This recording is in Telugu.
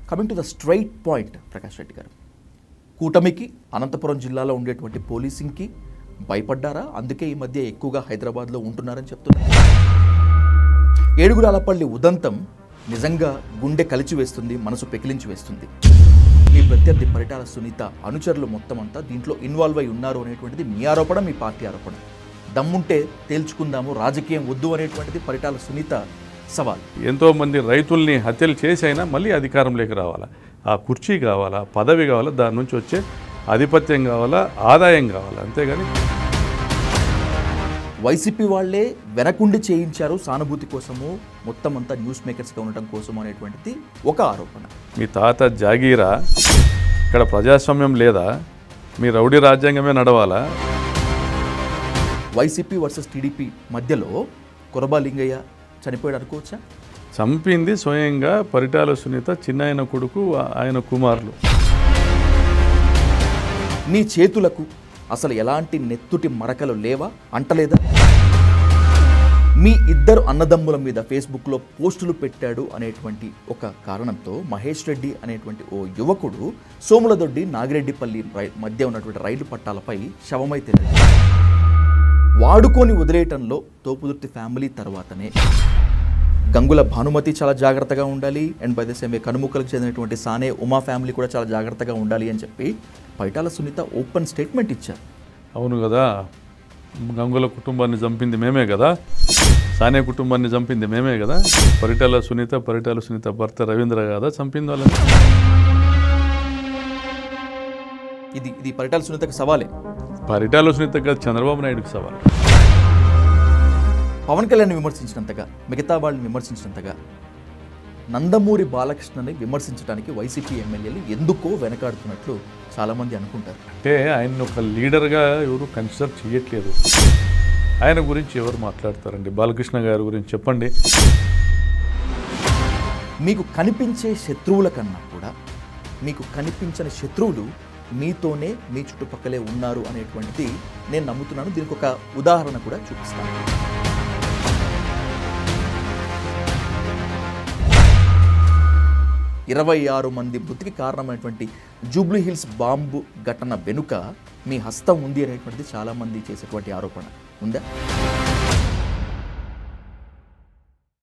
Coming to the straight point, Prakash Reddy గారు, కూటమికి అనంతపురం జిల్లాలో ఉండేటువంటి పోలీసింగ్కి భయపడ్డారా? అందుకే ఈ మధ్య ఎక్కువగా హైదరాబాద్లో ఉంటున్నారని చెప్తున్నారు. ఏడుగురాలపల్లి ఉదంతం నిజంగా గుండె కలిచి వేస్తుంది, మనసు పెకిలించి వేస్తుంది. మీ ప్రత్యర్థి పరిటాల సునీత అనుచరులు మొత్తం అంతా దీంట్లో ఇన్వాల్వ్ అయి ఉన్నారు అనేటువంటిది మీ ఆరోపణ, మీ పార్టీ ఆరోపణ. దమ్ముంటే తేల్చుకుందాము, రాజకీయం వద్దు అనేటువంటిది పరిటాల సునీత సవాల్. ఎంతోమంది రైతుల్ని హత్యలు చేసైనా మళ్ళీ అధికారంలోకి రావాలా, ఆ కుర్చీ కావాలా, పదవి కావాలా, దాని నుంచి వచ్చే ఆధిపత్యం కావాలా, ఆదాయం కావాలా, అంతేగాని వైసీపీ వాళ్లే వెనకుండి చేయించారు సానుభూతి కోసము, మొత్తం అంతా న్యూస్ మేకర్స్గా ఉండటం కోసం అనేటువంటిది ఒక ఆరోపణ. మీ తాత జాగీరా, ఇక్కడ ప్రజాస్వామ్యం లేదా, మీ రౌడీ రాజ్యాంగమే నడవాలా? వైసీపీ వర్సెస్ టీడీపీ మధ్యలో కురబాలింగయ్య చనిపోయాడు అనుకోవచ్చా? చంపింది స్వయంగా పరిటాల సునీత, చిన్నాయన కొడుకు, ఆయన కుమారులు. మీ చేతులకు అసలు ఎలాంటి నెత్తుటి మరకలు లేవా, అంటలేదా? మీ ఇద్దరు అన్నదమ్ముల మీద ఫేస్బుక్లో పోస్టులు పెట్టాడు అనేటువంటి ఒక కారణంతో మహేష్ రెడ్డి అనేటువంటి ఓ యువకుడు సోములదొడ్డి నాగిరెడ్డిపల్లి మధ్య ఉన్నటువంటి రైలు పట్టాలపై శవమైతే వాడుకొని వదిలేయటంలో తోపుదుర్తి ఫ్యామిలీ తర్వాతనే గంగుల భానుమతి చాలా జాగ్రత్తగా ఉండాలి, and by the same way కనుముక్కలకు చెందినటువంటి సానే ఉమా ఫ్యామిలీ కూడా చాలా జాగ్రత్తగా ఉండాలి అని చెప్పి పరిటాల సునీత ఓపెన్ స్టేట్మెంట్ ఇచ్చారు. అవును కదా, గంగుల కుటుంబాన్ని చంపింది మేమే కదా, సానే కుటుంబాన్ని చంపింది మేమే కదా, పరిటాల సునీత భర్త రవీంద్ర కదా చంపింది వాళ్ళని. ఇది పరిటాల సునీతకు సవాలే. పరిటాల సునీత కాదు, చంద్రబాబు నాయుడుకి సవాల్. పవన్ కళ్యాణ్ విమర్శించినంతగా, మిగతా వాళ్ళని విమర్శించినంతగా నందమూరి బాలకృష్ణని విమర్శించడానికి వైసీపీ ఎమ్మెల్యేలు ఎందుకో వెనకాడుతున్నట్లు చాలామంది అనుకుంటారు. అంటే ఆయన ఒక లీడర్గా ఎవరు కన్సిడర్ చేయట్లేదు. ఆయన గురించి ఎవరు మాట్లాడతారండి? బాలకృష్ణ గారి గురించి చెప్పండి. మీకు కనిపించే శత్రువుల కన్నా కూడా మీకు కనిపించని శత్రువులు మీతోనే, మీ చుట్టుపక్కలే ఉన్నారు అనేటువంటిది నేను నమ్ముతున్నాను. దీనికి ఒక ఉదాహరణ కూడా చూపిస్తాను. ఇరవై 26 మంది మృతికి కారణమైనటువంటి జూబ్లీ హిల్స్ బాంబు ఘటన వెనుక మీ హస్తం ఉంది అనేటువంటిది చాలామంది చేసేటువంటి ఆరోపణ ఉందా?